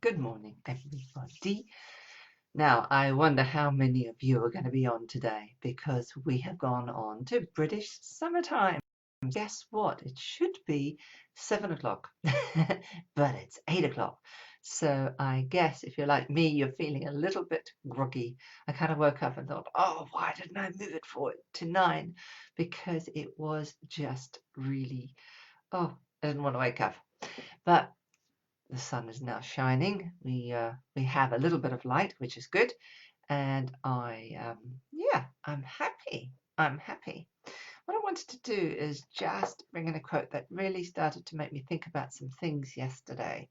Good morning, everybody. Now, I wonder how many of you are going to be on today because we have gone on to British summertime. Guess what? It should be 7 o'clock, but it's 8 o'clock. So I guess if you're like me, you're feeling a little bit groggy. I kind of woke up and thought, oh, why didn't I move it forward to 9? Because it was just really, I didn't want to wake up. But the sun is now shining. We have a little bit of light, which is good, and I'm happy. I'm happy. What I wanted to do is just bring in a quote that really started to make me think about some things yesterday.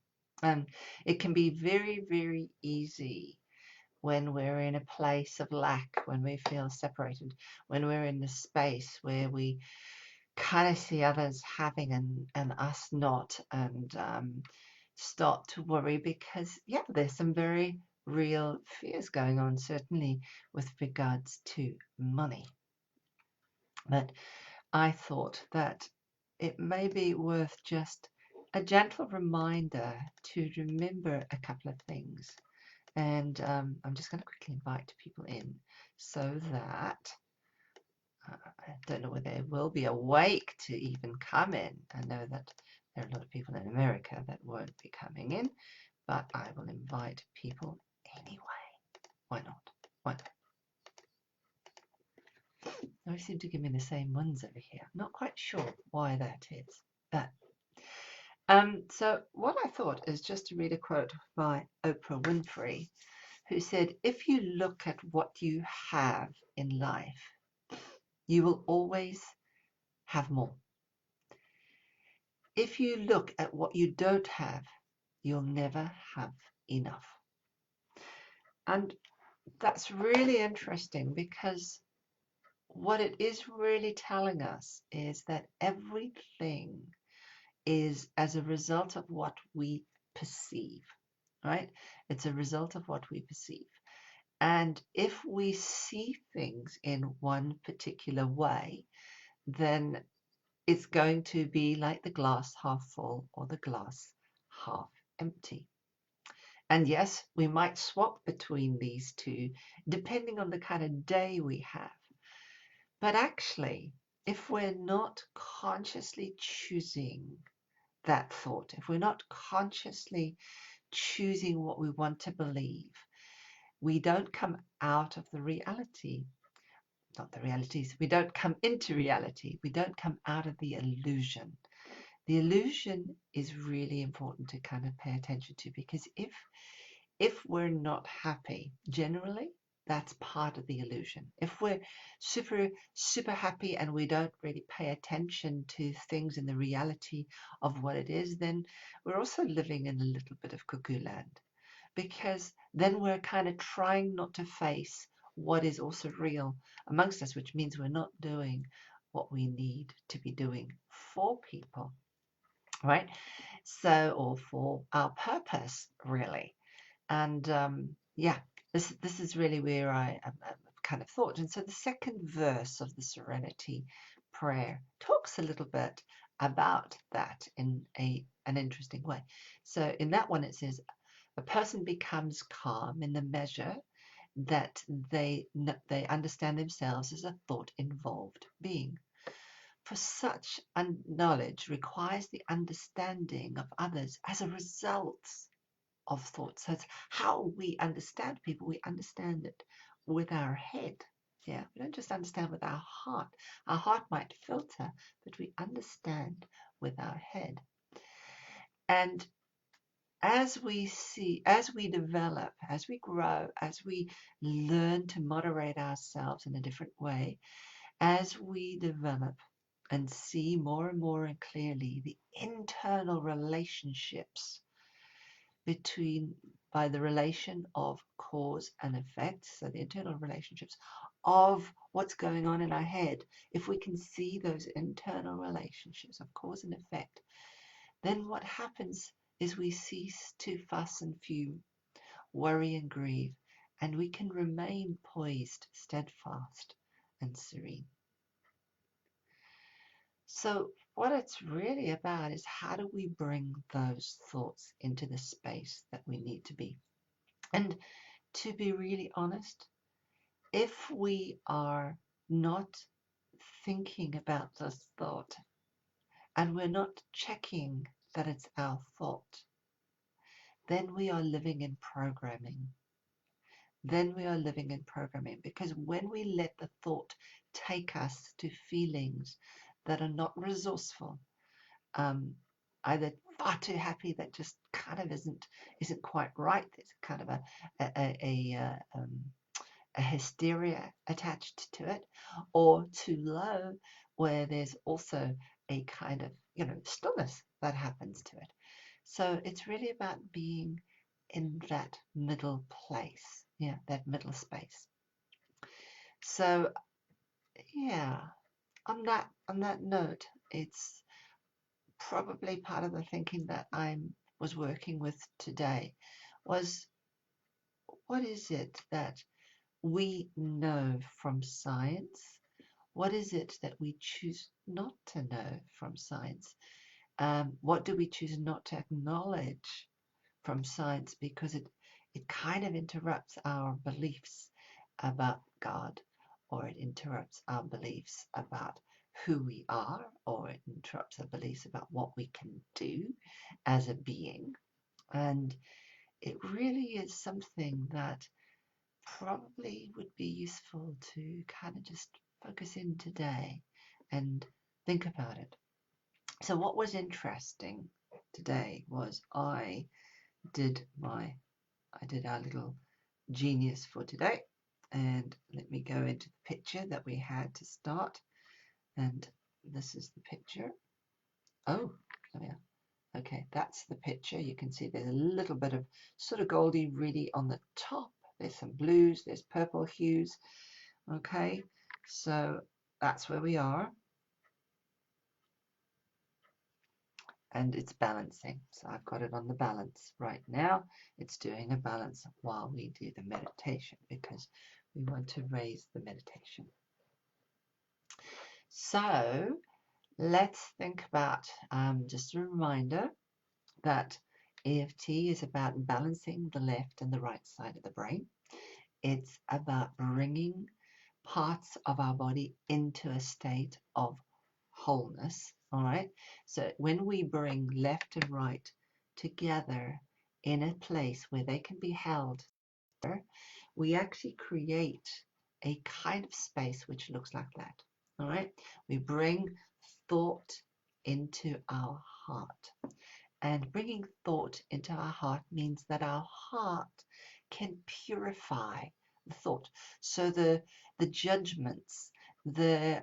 It can be very, very easy when we're in a place of lack, when we feel separated, when we're in the space where we kind of see others having and us not, and start to worry because, there's some very real fears going on, certainly with regards to money. But I thought that it may be worth just a gentle reminder to remember a couple of things. And I'm just going to quickly invite people in so that I don't know whether they will be awake to even come in. I know that there are a lot of people in America that won't be coming in, but I will invite people anyway. Why not? Why not? They seem to give me the same ones over here. I'm not quite sure why that is. But so what I thought is just to read a quote by Oprah Winfrey, who said, if you look at what you have in life, you will always have more. If you look at what you don't have, you'll never have enough. And that's really interesting because what it is really telling us is that everything is as a result of what we perceive, right? It's a result of what we perceive. And if we see things in one particular way, then it's going to be like the glass half full or the glass half empty. And yes, we might swap between these two depending on the kind of day we have. But actually, if we're not consciously choosing that thought, if we're not consciously choosing what we want to believe, we don't come out of the reality. Not the realities. We don't come into reality. We don't come out of the illusion. The illusion is really important to kind of pay attention to, because if we're not happy, generally, that's part of the illusion. If we're super happy and we don't really pay attention to things in the reality of what it is, then we're also living in a little bit of cuckoo land, because then we're kind of trying not to face what is also real amongst us, which means we're not doing what we need to be doing for people, right? So, or for our purpose, really. And this is really where I kind of thought. And so the second verse of the Serenity prayer talks a little bit about that in an interesting way. So in that one it says, a person becomes calm in the measure that they understand themselves as a thought-involved being. For such knowledge requires the understanding of others as a result of thoughts. So it's how we understand people. We understand it with our head. Yeah, we don't just understand with our heart. Our heart might filter, but we understand with our head. And as we see, as we develop, as we grow, as we learn to moderate ourselves in a different way, as we develop and see more and more and clearly the internal relationships by the relation of cause and effect, so the internal relationships of what's going on in our head, if we can see those internal relationships of cause and effect, then what happens is we cease to fuss and fume, worry and grieve, and we can remain poised, steadfast, and serene. So what it's really about is how do we bring those thoughts into the space that we need to be. And to be really honest, if we are not thinking about this thought and we're not checking that it's our thought, then we are living in programming. Then we are living in programming, because when we let the thought take us to feelings that are not resourceful, either far too happy that just kind of isn't quite right. There's kind of a hysteria attached to it, or too low, where there's also a kind of stillness that happens to it. So it's really about being in that middle place, that middle space. So yeah, on that note, it's probably part of the thinking that I was working with today was, what is it that we know from science? What is it that we choose not to know from science? What do we choose not to acknowledge from science because it kind of interrupts our beliefs about God, or it interrupts our beliefs about who we are, or it interrupts our beliefs about what we can do as a being. And it really is something that probably would be useful to kind of just focus in today and think about it. So what was interesting today was I did our little genius for today, and let me go into the picture that we had to start. And this is the picture. Oh, yeah. Okay, that's the picture. You can see there's a little bit of sort of goldy really on the top. There's some blues, there's purple hues. Okay, so that's where we are. And it's balancing. So I've got it on the balance right now. It's doing a balance while we do the meditation, because we want to raise the meditation. So let's think about, just a reminder that EFT is about balancing the left and the right side of the brain. It's about bringing parts of our body into a state of wholeness. All right. So when we bring left and right together in a place where they can be held, we actually create a kind of space which looks like that. All right. We bring thought into our heart. And bringing thought into our heart means that our heart can purify the thought. So the judgments, the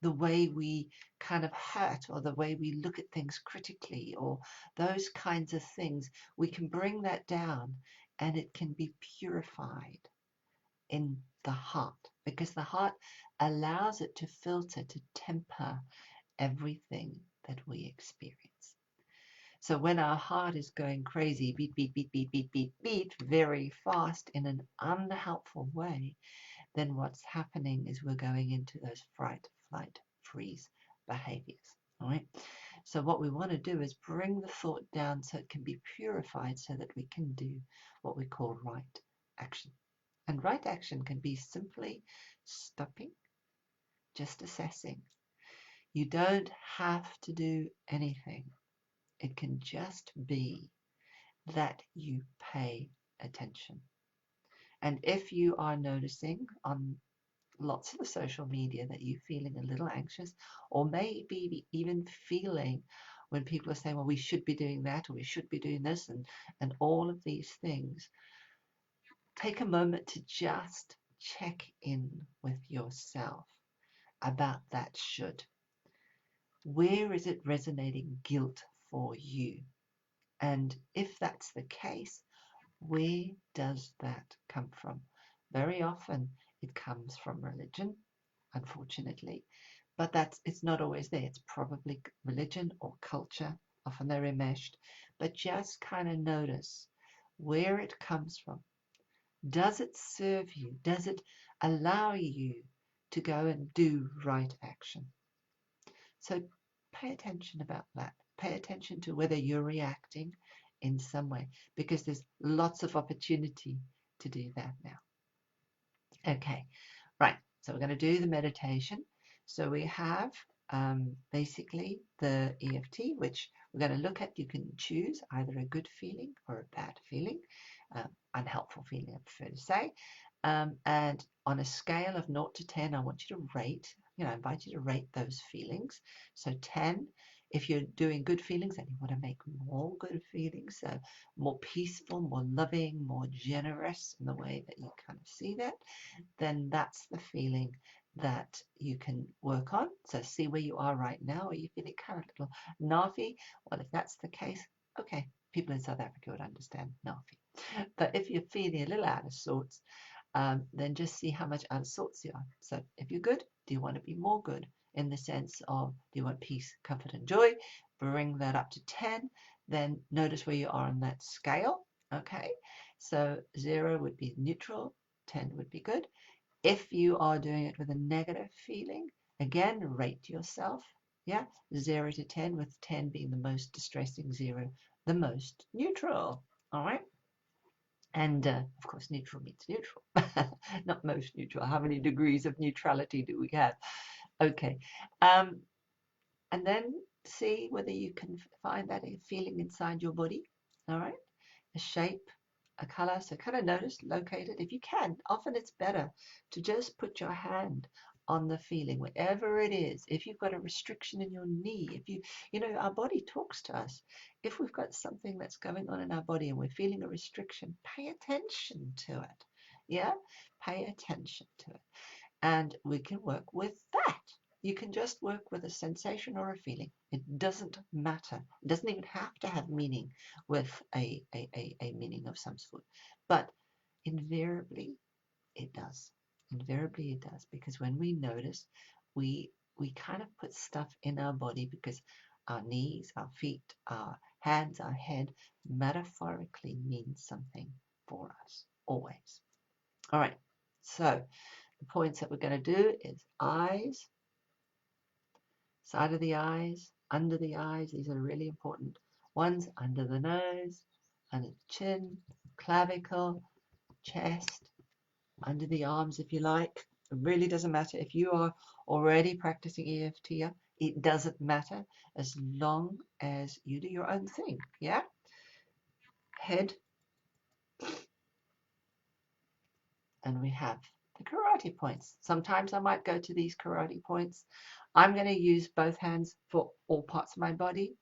way we kind of hurt, or the way we look at things critically, or those kinds of things, we can bring that down, and it can be purified in the heart, because the heart allows it to filter, to temper everything that we experience. So when our heart is going crazy, beat, beat, beat, beat, beat, beat, beat, very fast in an unhelpful way, then what's happening is we're going into those fight, flight, freeze behaviors. All right. So what we want to do is bring the thought down so it can be purified, so that we can do what we call right action. And right action can be simply stopping, just assessing. You don't have to do anything. It can just be that you pay attention. And if you are noticing on lots of the social media that you're feeling a little anxious, or maybe even feeling when people are saying, well, we should be doing that, or we should be doing this, and all of these things, take a moment to just check in with yourself about that should. Where is it resonating guilt for you? And if that's the case, where does that come from? Very often it comes from religion, unfortunately, but it's not always there. It's probably religion or culture. Often they're enmeshed, but just kind of notice where it comes from. Does it serve you? Does it allow you to go and do right action? So pay attention about that. Pay attention to whether you're reacting in some way, because there's lots of opportunity to do that now. Okay, right. So we're going to do the meditation. So we have basically the EFT, which we're going to look at. You can choose either a good feeling or a bad feeling, unhelpful feeling, I prefer to say. And on a scale of 0 to 10, I want you to rate, I invite you to rate those feelings. So 10, if you're doing good feelings and you want to make more good feelings, so more peaceful, more loving, more generous in the way that you kind of see that, then that's the feeling that you can work on. So see where you are right now. Are you feeling kind of a little naffy? Well, if that's the case, okay, people in South Africa would understand naffy. But if you're feeling a little out of sorts, then just see how much out of sorts you are. So if you're good, do you want to be more good in the sense of, do you want peace, comfort, and joy? Bring that up to 10. Then notice where you are on that scale. Okay, so 0 would be neutral, 10 would be good. If you are doing it with a negative feeling, again, rate yourself. Yeah, 0 to 10, with 10 being the most distressing, 0 the most neutral. All right. And of course, neutral means neutral, not most neutral. How many degrees of neutrality do we have? Okay. And then see whether you can find that feeling inside your body. All right. A shape, a color. So kind of notice, locate it. If you can, often it's better to just put your hand on the feeling, wherever it is. If you've got a restriction in your knee, if our body talks to us. If we've got something that's going on in our body and we're feeling a restriction, pay attention to it. Yeah, pay attention to it. And we can work with that. You can just work with a sensation or a feeling. It doesn't matter. It doesn't even have to have meaning with a meaning of some sort. But invariably, it does. Invariably, it does. Because when we notice, we kind of put stuff in our body because our knees, our feet, our hands, our head metaphorically means something for us, always. All right. So the points that we're going to do is eyes, side of the eyes, under the eyes. These are really important ones. Under the nose, under the chin, clavicle, chest, under the arms if you like. It really doesn't matter. If you are already practicing EFT, it doesn't matter as long as you do your own thing. Yeah? Head. And we have the karate points. Sometimes I might go to these karate points. I'm going to use both hands for all parts of my body.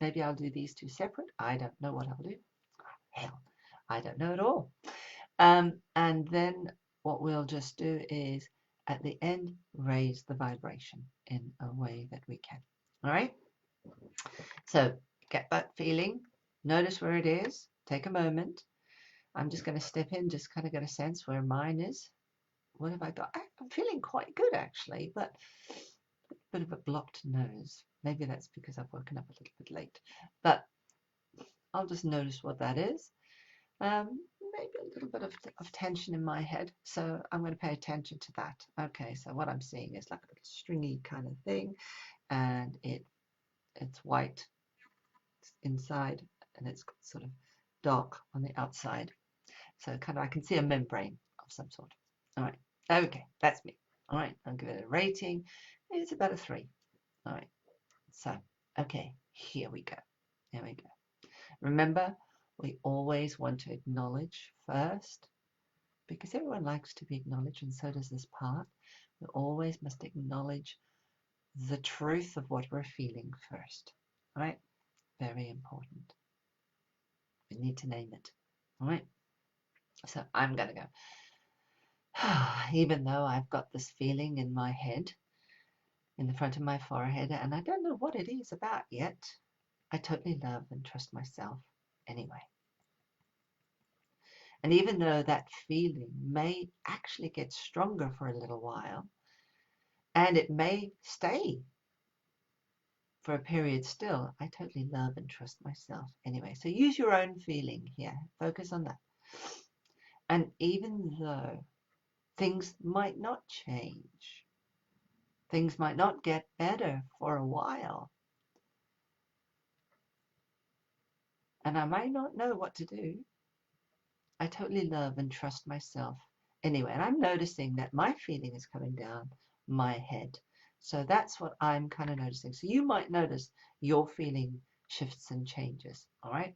Maybe I'll do these two separate. I don't know what I'll do. Hell, I don't know at all. And then what we'll just do is at the end, raise the vibration in a way that we can. All right. So get that feeling. Notice where it is. Take a moment. I'm just going to step in, just kind of get a sense where mine is. What have I got? I'm feeling quite good actually, but a bit of a blocked nose. Maybe that's because I've woken up a little bit late. But I'll just notice what that is. Maybe a little bit of tension in my head. So I'm going to pay attention to that. Okay, so what I'm seeing is like a little stringy kind of thing, and it's white inside, and it's sort of dark on the outside. So kind of I can see a membrane of some sort. All right. Okay, that's me. All right, I'll give it a rating. It's about a 3. All right. So, okay, here we go. Here we go. Remember, we always want to acknowledge first, because everyone likes to be acknowledged, and so does this part. We always must acknowledge the truth of what we're feeling first. All right? Very important. We need to name it. All right? So I'm going to go. Even though I've got this feeling in my head, in the front of my forehead, and I don't know what it is about yet, I totally love and trust myself anyway. And even though that feeling may actually get stronger for a little while, and it may stay for a period still, I totally love and trust myself anyway. So use your own feeling here. Focus on that. And even though things might not change, things might not get better for a while, and I may not know what to do, I totally love and trust myself anyway. And I'm noticing that my feeling is coming down my head. So that's what I'm kind of noticing. So you might notice your feeling shifts and changes. All right.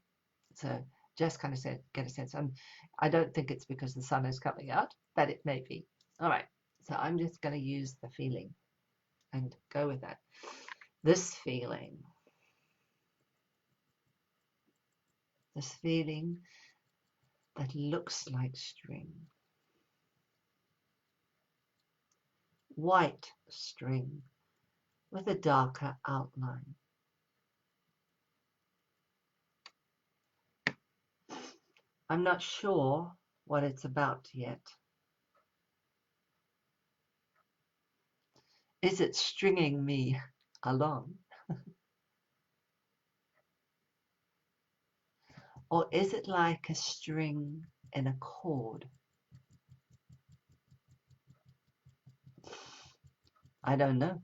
So just kind of get a sense. I don't think it's because the sun is coming out, but it may be. All right. So I'm just going to use the feeling and go with that. This feeling that looks like string, white string with a darker outline. I'm not sure what it's about yet. Is it stringing me along? Or is it like a string in a chord? I don't know.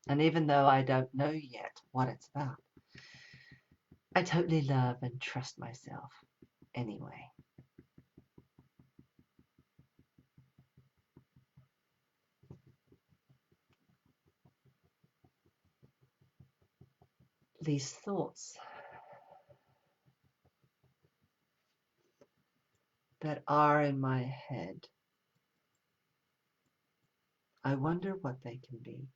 And even though I don't know yet what it's about, I totally love and trust myself anyway. These thoughts that are in my head, I wonder what they can be.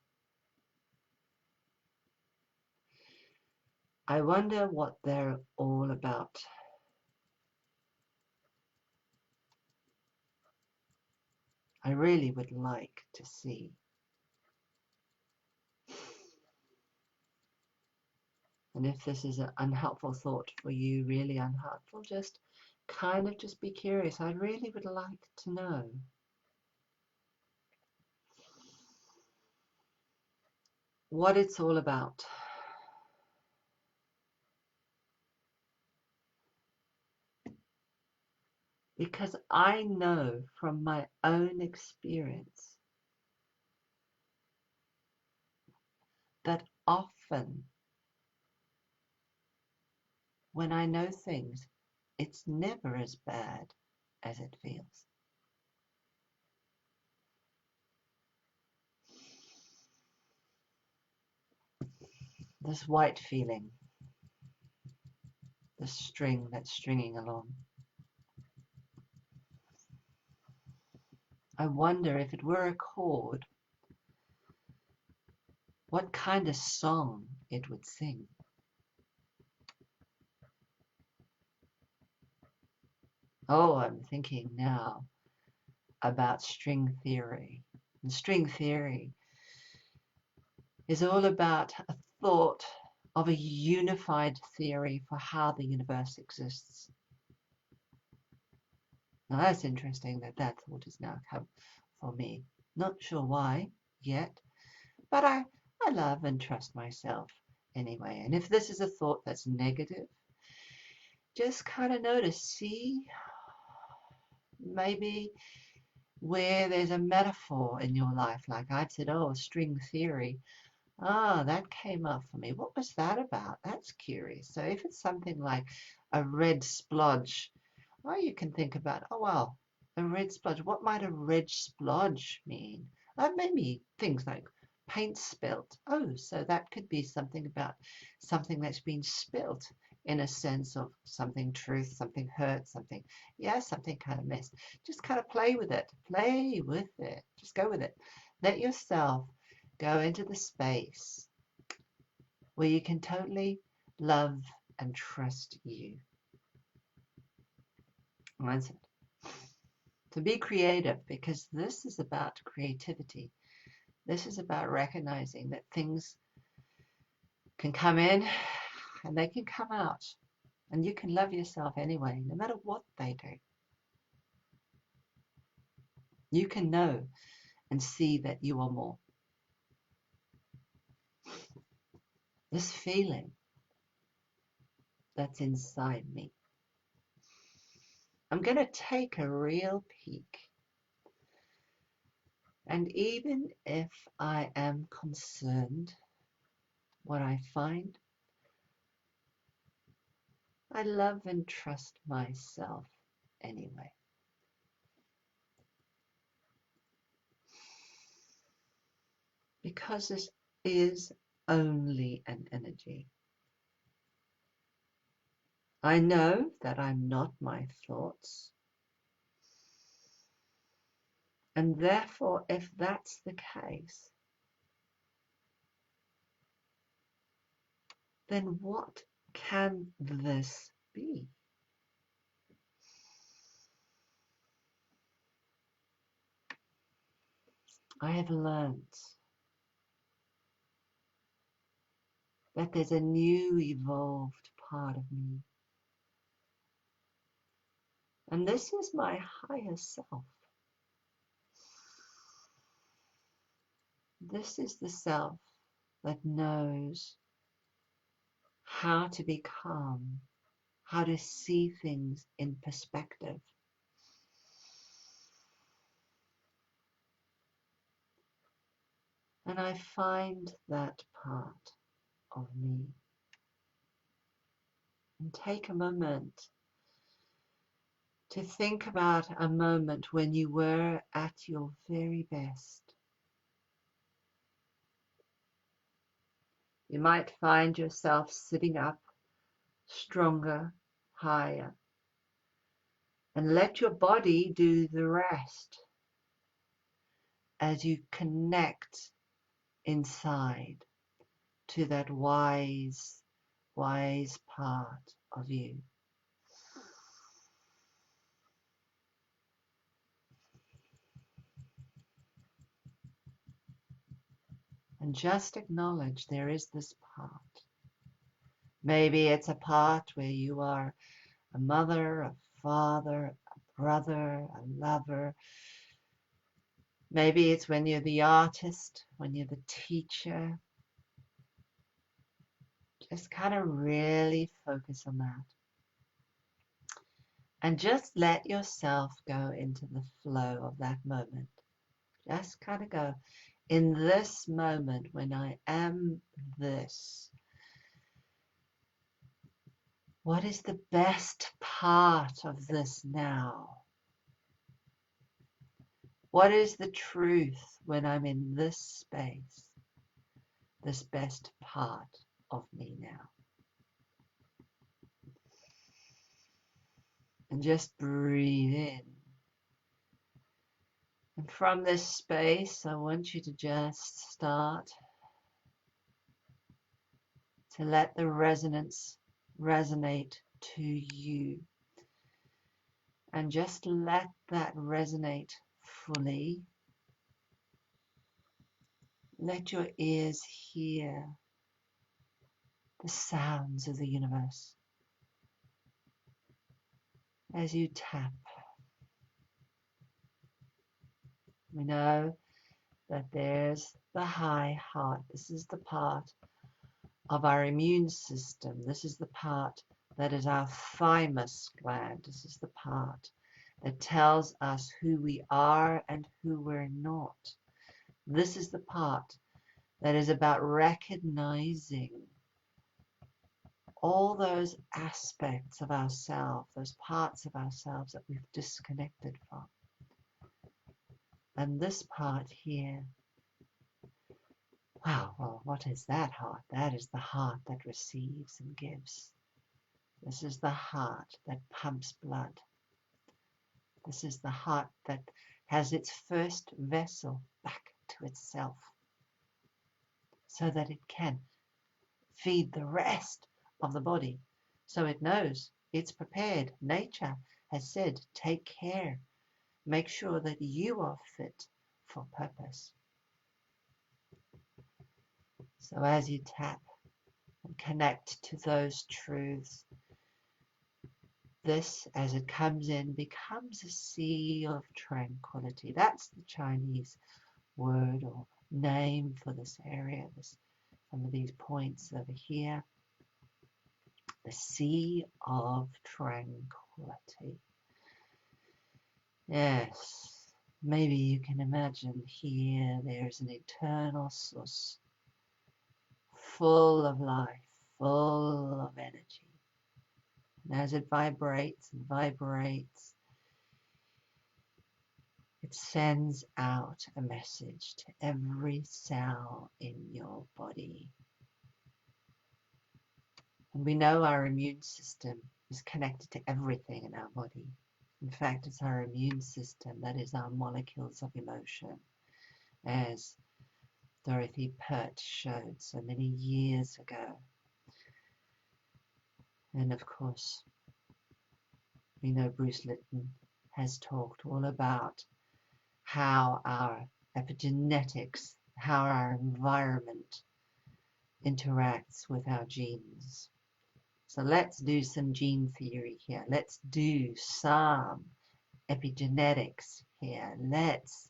I wonder what they're all about. I really would like to see. And if this is an unhelpful thought for you, really unhelpful, just be curious. I really would like to know. What it's all about. Because I know from my own experience that often when I know things, it's never as bad as it feels. This white feeling, the string that's stringing along. I wonder if it were a chord, what kind of song it would sing. Oh, I'm thinking now about string theory. And string theory is all about a thought of a unified theory for how the universe exists. Now that's interesting that thought has now come for me. Not sure why yet, but I love and trust myself anyway. And if this is a thought that's negative, just kind of notice, see, maybe where there's a metaphor in your life, like I've said, oh, string theory. Ah, that came up for me. What was that about? That's curious. So if it's something like a red splodge, well, you can think about, oh, well, a red splodge. What might a red splodge mean? Maybe things like paint spilt. Oh, so that could be something about something that's been spilt in a sense of something truth, something hurt, something, yeah, something kind of mess. Just kind of play with it. Play with it. Just go with it. Let yourself go into the space where you can totally love and trust you. That's it. To be creative, because this is about creativity. This is about recognizing that things can come in and they can come out. And you can love yourself anyway, no matter what they do. You can know and see that you are more. This feeling that's inside me. I'm going to take a real peek. And even if I am concerned, what I find I love and trust myself anyway. Because this is only an energy. I know that I'm not my thoughts. And therefore, if that's the case, then what can this be? I have learned that there's a new evolved part of me. And this is my higher self. This is the self that knows how to be calm, how to see things in perspective. And I find that part of me. And take a moment to think about a moment when you were at your very best. You might find yourself sitting up, stronger, higher, and let your body do the rest as you connect inside to that wise part of you. And just acknowledge there is this part. Maybe it's a part where you are a mother, a father, a brother, a lover. Maybe it's when you're the artist, when you're the teacher. Just kind of really focus on that. And just let yourself go into the flow of that moment. Just kind of go, in this moment when I am this, what is the best part of this now? What is the truth when I'm in this space, this best part of me now? And just breathe in. And from this space, I want you to just start to let the resonance resonate to you. And just let that resonate fully. Let your ears hear the sounds of the universe as you tap. We know that there's the high heart. This is the part of our immune system. This is the part that is our thymus gland. This is the part that tells us who we are and who we're not. This is the part that is about recognizing all those aspects of ourselves, those parts of ourselves that we've disconnected from. And this part here, wow, well, what is that heart? That is the heart that receives and gives. This is the heart that pumps blood. This is the heart that has its first vessel back to itself so that it can feed the rest of the body. So it knows it's prepared. Nature has said, take care. Make sure that you are fit for purpose. So as you tap and connect to those truths, this, as it comes in, becomes a sea of tranquility. That's the Chinese word or name for this area, some of these points over here. The sea of tranquility. Yes, maybe you can imagine here there's an eternal source, full of life, full of energy. And as it vibrates and vibrates, it sends out a message to every cell in your body. And we know our immune system is connected to everything in our body. In fact, it's our immune system that is our molecules of emotion, as Dorothy Pert showed so many years ago. And of course, we know Bruce Lipton has talked all about how our epigenetics, how our environment interacts with our genes. So let's do some gene theory here. Let's do some epigenetics here. Let's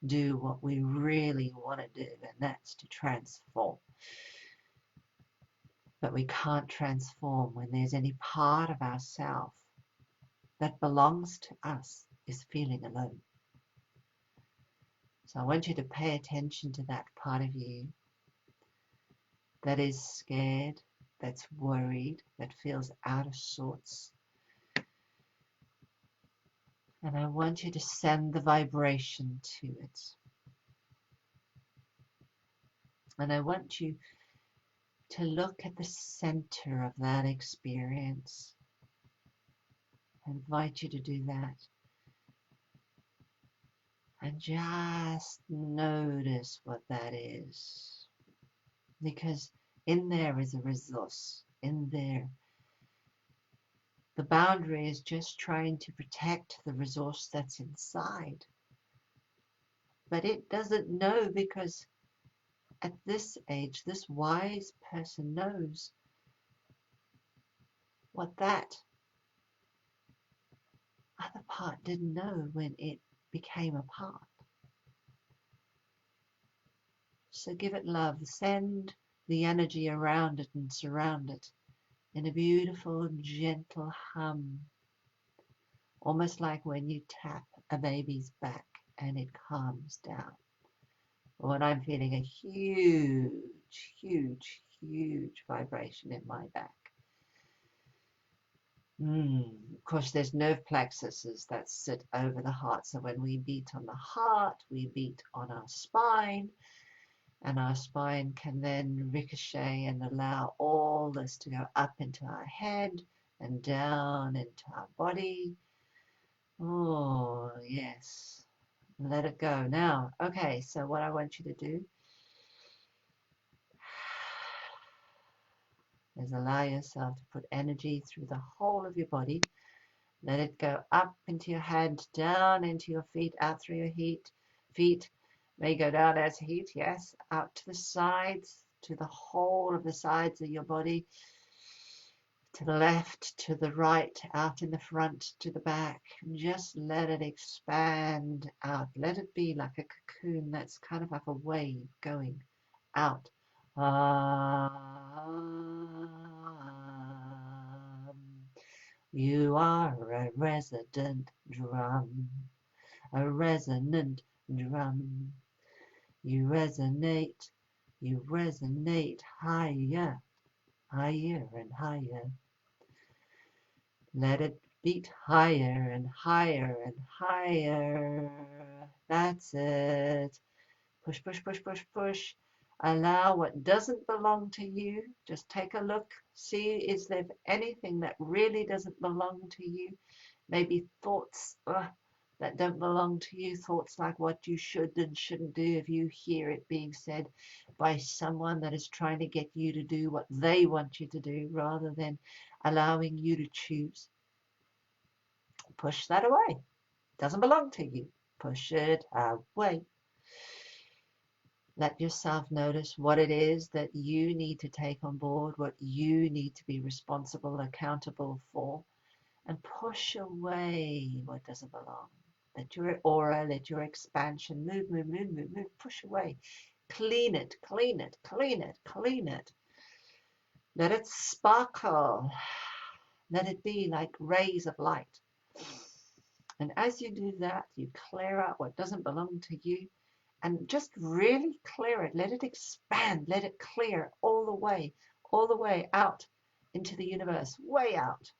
do what we really want to do, and that's to transform. But we can't transform when there's any part of ourself that belongs to us is feeling alone. So I want you to pay attention to that part of you that is scared, that's worried, that feels out of sorts. And I want you to send the vibration to it. And I want you to look at the center of that experience. I invite you to do that. And just notice what that is. Because in there is a resource. In there, the boundary is just trying to protect the resource that's inside. But it doesn't know, because at this age, this wise person knows what that other part didn't know when it became a part. So give it love. Send the energy around it and surround it in a beautiful, gentle hum. Almost like when you tap a baby's back and it calms down. When I'm feeling a huge, huge, huge vibration in my back. Of course, there's nerve plexuses that sit over the heart. So when we beat on the heart, we beat on our spine. And our spine can then ricochet and allow all this to go up into our head and down into our body. Oh, yes. Let it go. Now, okay, so what I want you to do is allow yourself to put energy through the whole of your body. Let it go up into your head, down into your feet, out through your feet. May go down as heat, yes, out to the sides, to the whole of the sides of your body, to the left, to the right, out in the front, to the back. And just let it expand out. Let it be like a cocoon that's kind of like a wave going out. You are a resident drum, a resonant drum. You resonate higher, higher and higher. Let it beat higher and higher and higher. That's it. Push, push, push, push, push. Allow what doesn't belong to you. Just take a look. See, is there anything that really doesn't belong to you? Maybe thoughts that don't belong to you. Thoughts like what you should and shouldn't do. If you hear it being said by someone that is trying to get you to do what they want you to do rather than allowing you to choose, push that away. Doesn't belong to you. Push it away. Let yourself notice what it is that you need to take on board, what you need to be responsible, accountable for, and push away what doesn't belong. Let your aura, let your expansion move, move, move, move, move, push away. Clean it, clean it, clean it, clean it. Let it sparkle. Let it be like rays of light. And as you do that, you clear out what doesn't belong to you. And just really clear it. Let it expand. Let it clear all the way out into the universe, way out.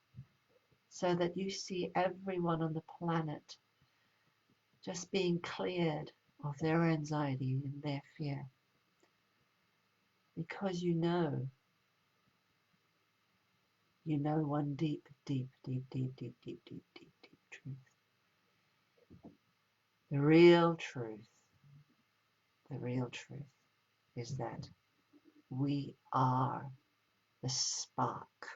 so that you see everyone on the planet just being cleared of their anxiety and their fear. Because you know one deep, deep, deep, deep, deep, deep, deep, deep, deep truth. The real truth is that we are the spark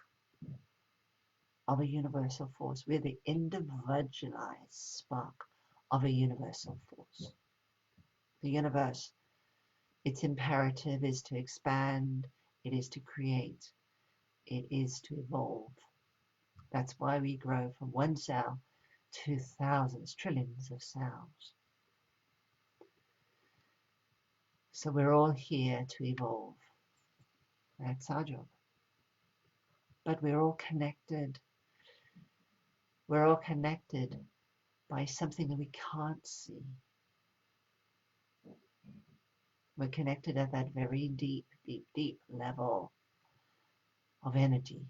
of a universal force. We're the individualized spark of a universal force. The universe, its imperative is to expand, it is to create, it is to evolve. That's why we grow from one cell to thousands, trillions of cells. So we're all here to evolve. That's our job. But we're all connected. We're all connected by something that we can't see. We're connected at that very deep, deep, deep level of energy,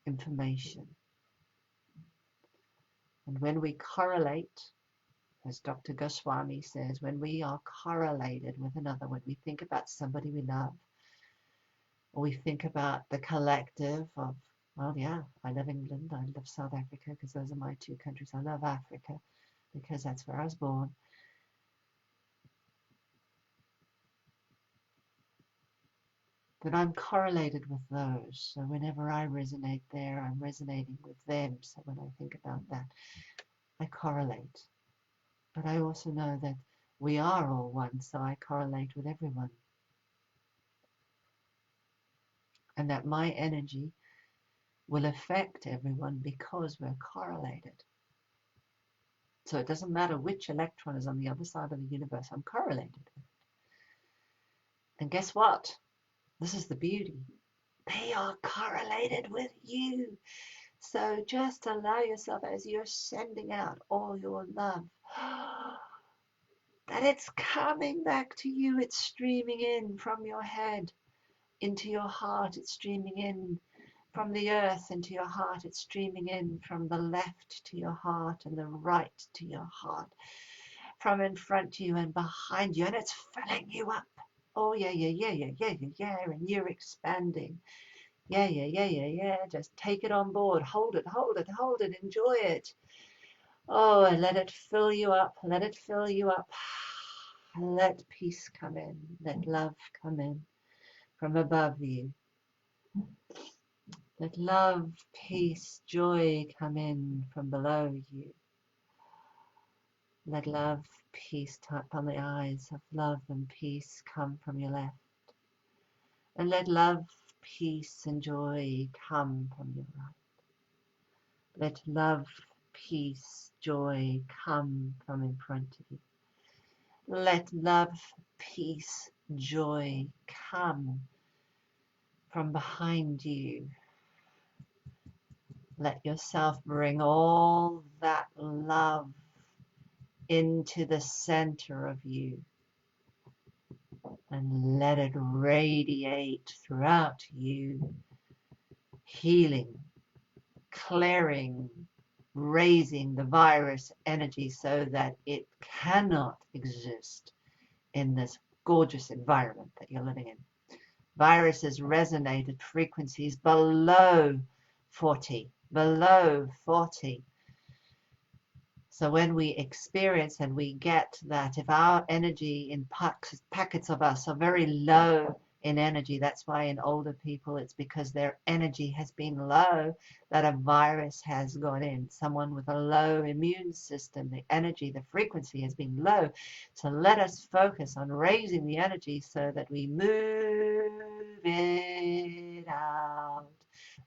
information. And when we correlate, as Dr. Goswami says, when we are correlated with another, when we think about somebody we love, or we think about the collective of, well, yeah, I love England, I love South Africa, because those are my two countries. I love Africa, because that's where I was born. But I'm correlated with those. So whenever I resonate there, I'm resonating with them. So when I think about that, I correlate. But I also know that we are all one, so I correlate with everyone. And that my energy will affect everyone because we're correlated. So it doesn't matter which electron is on the other side of the universe, I'm correlated with it. And guess what? This is the beauty. They are correlated with you. So just allow yourself, as you're sending out all your love, that it's coming back to you. It's streaming in from your head into your heart. It's streaming in from the earth into your heart. It's streaming in from the left to your heart and the right to your heart, from in front to you and behind you, and it's filling you up. Oh, yeah, and you're expanding. Yeah. Just take it on board. Hold it. Enjoy it. Oh, and let it fill you up. Let it fill you up. Let peace come in. Let love come in from above you. Let love, peace, joy come in from below you. Let love, peace tap on the eyes of love and peace come from your left. And let love, peace and joy come from your right. Let love, peace, joy come from in front of you. Let love, peace, joy come from behind you. Let yourself bring all that love into the center of you and let it radiate throughout you, healing, clearing, raising the virus energy so that it cannot exist in this gorgeous environment that you're living in. Viruses resonate at frequencies below 40. So when we experience and we get that, if our energy in packets of us are very low in energy, that's why in older people it's because their energy has been low that a virus has gone in. Someone with a low immune system, the energy, the frequency has been low. So let us focus on raising the energy so that we move it out.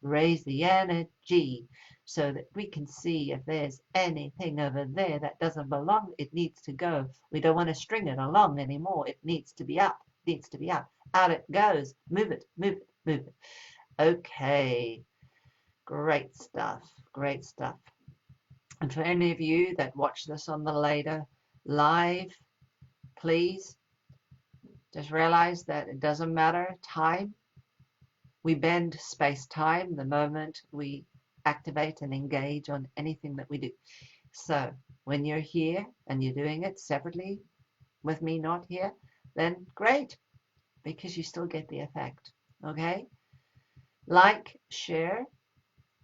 Raise the energy so that we can see if there's anything over there that doesn't belong, it needs to go. We don't want to string it along anymore. It needs to be up, Out it goes. Move it. Okay. Great stuff. And for any of you that watch this on the later live, please just realize that it doesn't matter time. We bend space-time the moment we activate and engage on anything that we do. So when you're here and you're doing it separately with me not here, then great, because you still get the effect. Okay? Like, share.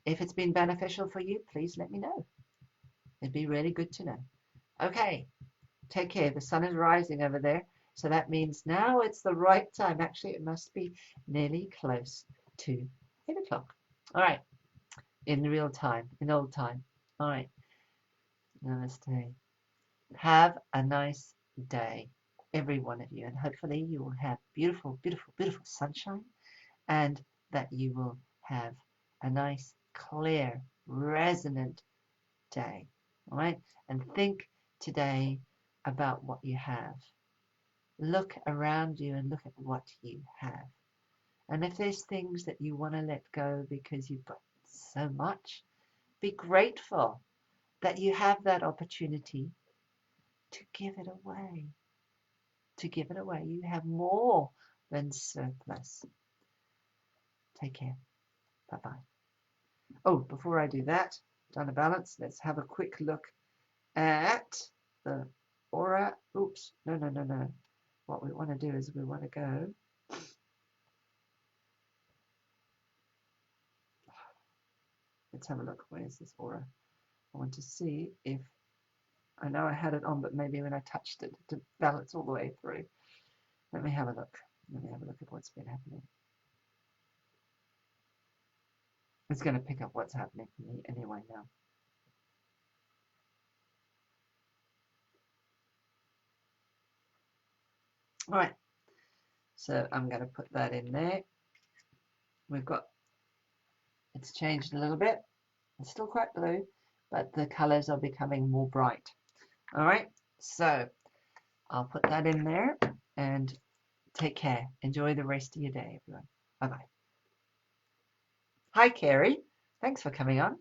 If it's been beneficial for you, please let me know. It'd be really good to know. Okay, take care. The sun is rising over there, so that means now it's the right time. Actually, it must be nearly close to 8 o'clock. All right, in real time, in old time. All right, namaste. Have a nice day, every one of you, and hopefully you will have beautiful, beautiful, beautiful sunshine, and that you will have a nice, clear, resonant day. All right, and think today about what you have. Look around you and look at what you have. And if there's things that you want to let go because you've got so much, be grateful that you have that opportunity to give it away. To give it away. You have more than surplus. Take care. Bye-bye. Oh, before I do that, done a balance, let's have a quick look at the aura. Oops, no. What we want to do is we want to go. Let's have a look. Where's this aura? I want to see if, I know I had it on, but maybe when I touched it, it didn't balance all the way through. Let me have a look. Let me have a look at what's been happening. It's going to pick up what's happening for me anyway now. All right. So I'm going to put that in there. We've got, it's changed a little bit. It's still quite blue, but the colors are becoming more bright. All right. So I'll put that in there and take care. Enjoy the rest of your day, everyone. Bye-bye. Hi, Carrie. Thanks for coming on.